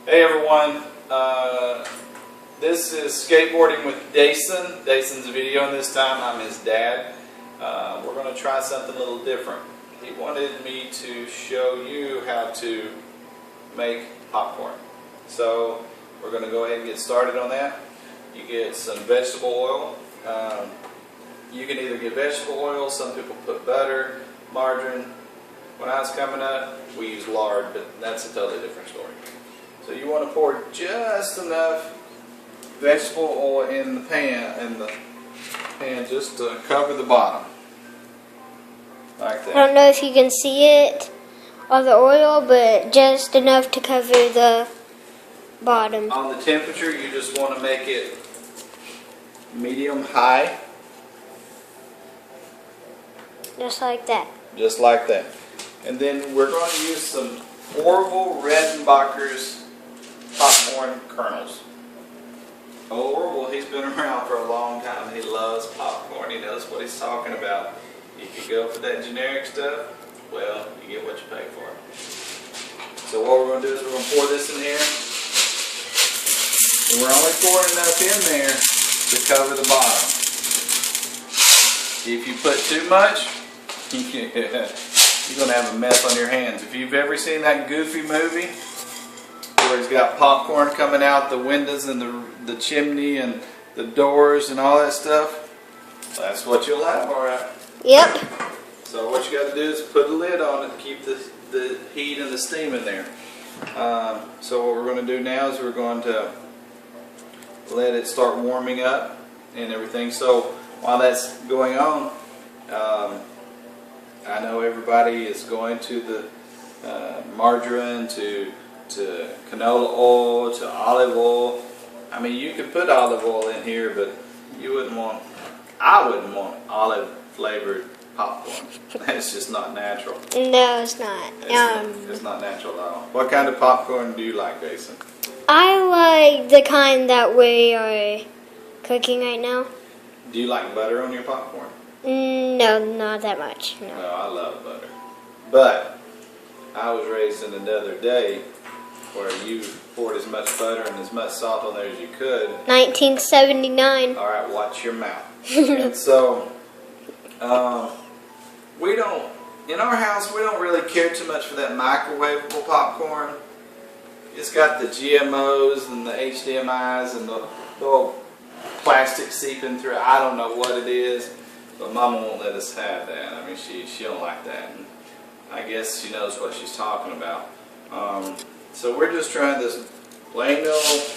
Hey everyone, this is Skateboarding with Dason. Dason's videoing this time. I'm his dad. We're going to try something a little different. He wanted me to show you how to make popcorn. So we're going to go ahead and get started on that. You get some vegetable oil. You can either get vegetable oil, some people put butter, margarine. When I was coming up, we used lard, but that's a totally different story. So you want to pour just enough vegetable oil in the pan, just to cover the bottom, like that. I don't know if you can see it, all the oil, but just enough to cover the bottom. On the temperature, you just want to make it medium high. Just like that. Just like that. And then we're going to use some Orville Redenbacher's popcorn kernels. Orville, he's been around for a long time. He loves popcorn. He knows what he's talking about. If you go for that generic stuff, well, you get what you pay for. So what we're going to do is we're going to pour this in here. And we're only pouring enough in there to cover the bottom. If you put too much, you're going to have a mess on your hands. If you've ever seen that Goofy movie where he's got popcorn coming out the windows and the chimney and the doors and all that stuff, that's what you'll have, alright? Yep. So what you got to do is put a lid on it to keep the heat and the steam in there. So what we're going to do now is we're going to let it start warming up and everything. So while that's going on, I know everybody is going to the margarine, to canola oil, to olive oil. I mean, you could put olive oil in here, but I wouldn't want olive flavored popcorn. That's just not natural. No, it's not. It's not natural at all. What kind of popcorn do you like, Jason? I like the kind that we are cooking right now. Do you like butter on your popcorn? No, not that much. No. No, I love butter. But I was raised in another day where you poured as much butter and as much salt on there as you could. 1979. All right, watch your mouth. And so, in our house, we don't really care too much for that microwavable popcorn. It's got the GMOs and the HDMIs and the little plastic seeping through. I don't know what it is, but Mama won't let us have that. I mean, she don't like that. And I guess she knows what she's talking about. So we're just trying this plain old.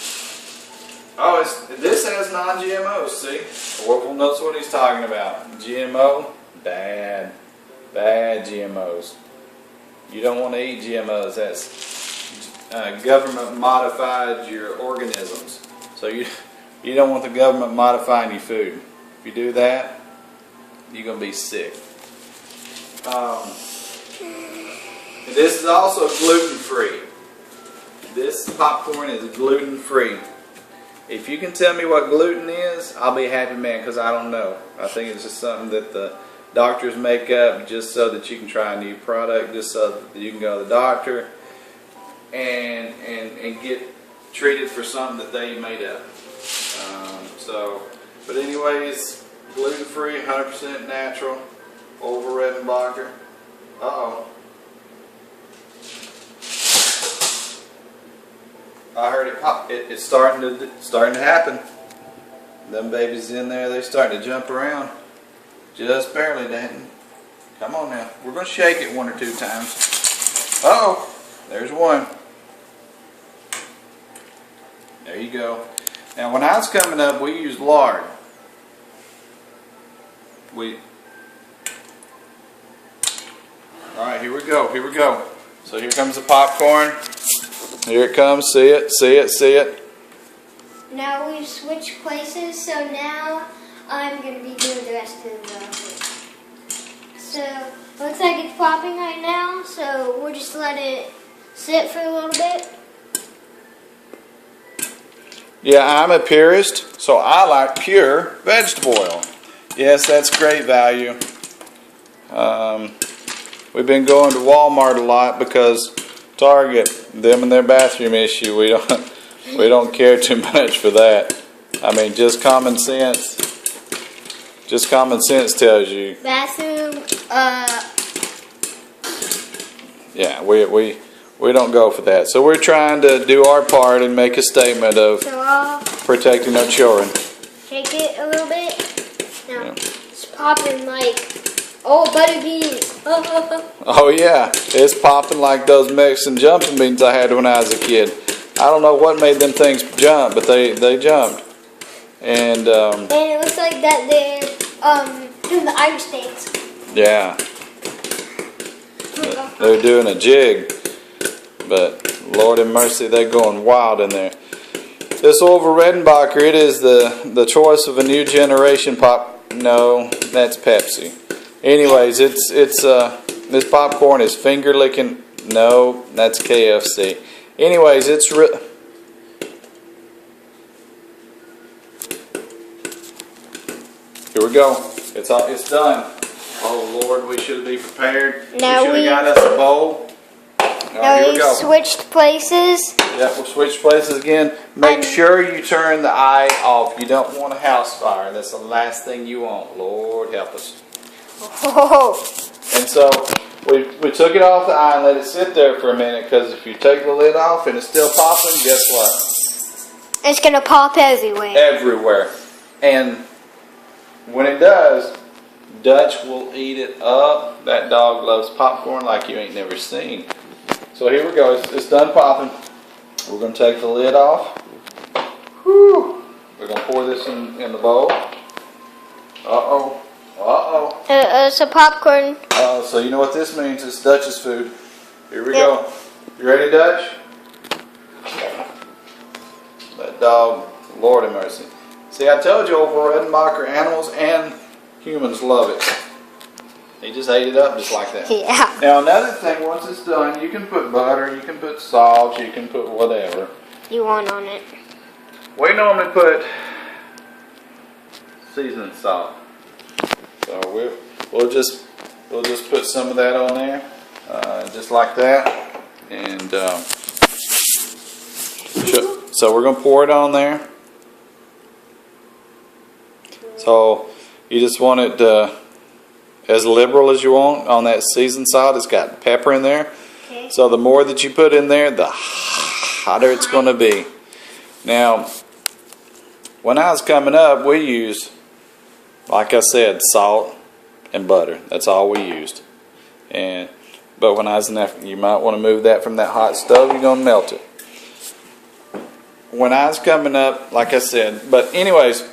Oh, this has non-GMOs. See, Orville knows what he's talking about. GMO, bad GMOs. You don't want to eat GMOs. That's government modified your organisms. So you don't want the government modifying your food. If you do that, you're going to be sick. This is also gluten-free. This popcorn is gluten-free. If you can tell me what gluten is, I'll be a happy man, because I don't know. I think it's just something that the doctors make up just so that you can try a new product, just so that you can go to the doctor and get treated for something that they made up. But anyways, gluten-free, 100% natural, Orville Redenbacher. Uh-oh. I heard it pop. It's starting to happen. Them babies in there, they're starting to jump around. Just barely, Danton. Come on now. We're going to shake it 1 or 2 times. Uh-oh. There's one. There you go. Now, when I was coming up, we used lard. Alright, here we go. Here we go. So here comes the popcorn. Here it comes. See it, see it, see it. Now we've switched places, so now I'm going to be doing the rest of the So, looks like it's popping right now, so we'll just let it sit for a little bit. Yeah, I'm a purist, so I like pure vegetable oil. Yes, that's great value. We've been going to Walmart a lot because Target, them and their bathroom issue. We don't care too much for that. I mean, just common sense. Just common sense tells you. Bathroom. Yeah, we don't go for that. So we're trying to do our part and make a statement of So I'll protecting our children. shake it a little bit. Now it's popping like butter beans. Oh yeah, it's popping like those Mexican jumping beans I had when I was a kid. I don't know what made them things jump, but they jumped. And And it looks like that they're doing the Irish dance. yeah, they're doing a jig. But Lord have mercy, they're going wild in there. This Orville Redenbacher, it is the choice of a new generation pop. No, that's Pepsi. Anyways, it's this popcorn is finger licking. No, that's KFC. Anyways, it's here we go. It's done. Oh Lord, we should be prepared. Now we should have got us a bowl. Now Here we we go. switched places. Yeah, we'll switch places again. Make sure you turn the eye off. You don't want a house fire. That's the last thing you want. Lord help us. Oh, And so we took it off the eye and let it sit there for a minute, because if you take the lid off and it's still popping, guess what? it's gonna pop everywhere. Everywhere. And when it does, Dutch will eat it up. That dog loves popcorn like you ain't never seen. So here we go. It's done popping. We're going to take the lid off. Whew. We're going to pour this in the bowl. Uh-oh. Uh-oh. It's a popcorn. So you know what this means. It's Dutch's food. Here we go. You ready, Dutch? That dog, Lord have mercy. See, I told you, Orville Redenbacher, animals and humans love it. He just ate it up just like that. Yeah. Now another thing, once it's done, you can put butter, you can put salt, you can put whatever. You want on it. We normally put seasoning salt. So we'll just put some of that on there, just like that. And so we're gonna pour it on there. So you just want it as liberal as you want on that seasoned salt. It's got pepper in there. Okay. So the more that you put in there, the hotter it's going to be. Now, when I was coming up, we used, like I said, salt and butter. That's all we used. But when I was in that, you might want to move that from that hot stove. You're going to melt it. When I was coming up, like I said, but anyways,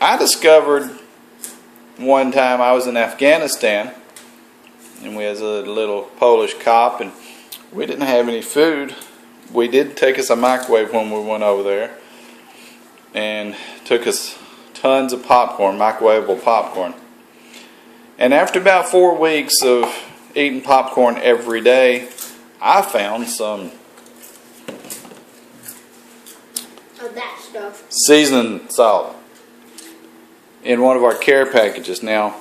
I discovered one time I was in Afghanistan, and we had a little Polish cop, and we didn't have any food. We did take us a microwave when we went over there, and took us tons of popcorn, microwavable popcorn. And after about 4 weeks of eating popcorn every day, I found some Of that stuff. seasoned salt in one of our care packages. Now,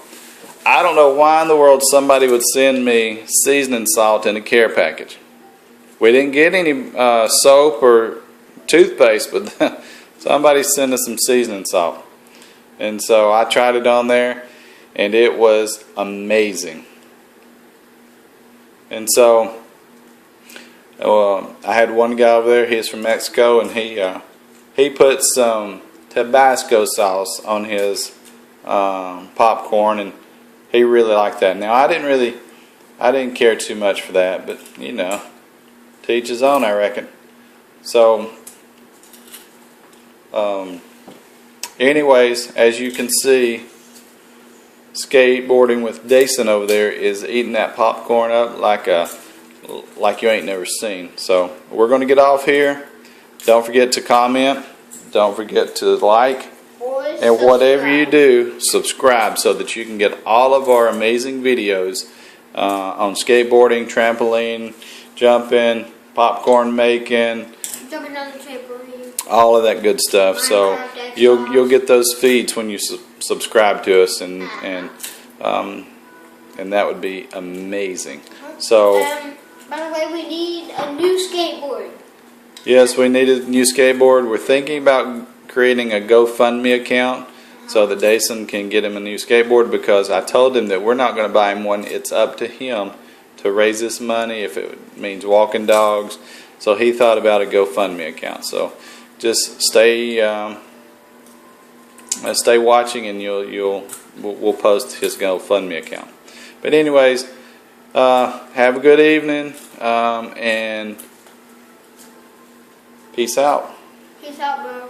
I don't know why in the world somebody would send me seasoning salt in a care package. We didn't get any soap or toothpaste, but somebody sent us some seasoning salt. And so I tried it on there, and it was amazing. And so I had one guy over there, he's from Mexico, and he put some Tabasco sauce on his popcorn, and he really liked that. Now I didn't care too much for that, but you know, to each his own, I reckon. So anyways, as you can see, skateboarding with Dason over there is eating that popcorn up like you ain't never seen. So we're going to get off here. Don't forget to comment. Don't forget to like. And whatever you do, subscribe so that you can get all of our amazing videos on skateboarding, trampoline, jumping, popcorn making, Jumping on the trampoline. all of that good stuff. So you'll get those feeds when you subscribe to us, and that would be amazing. So By the way, we need a new skateboard. Yes, we need a new skateboard. We're thinking about creating a GoFundMe account so that Dason can get him a new skateboard, because I told him that we're not going to buy him one. It's up to him to raise this money if it means walking dogs. So he thought about a GoFundMe account. So just stay watching, and we'll post his GoFundMe account. But anyways, have a good evening, and peace out. Peace out, bro.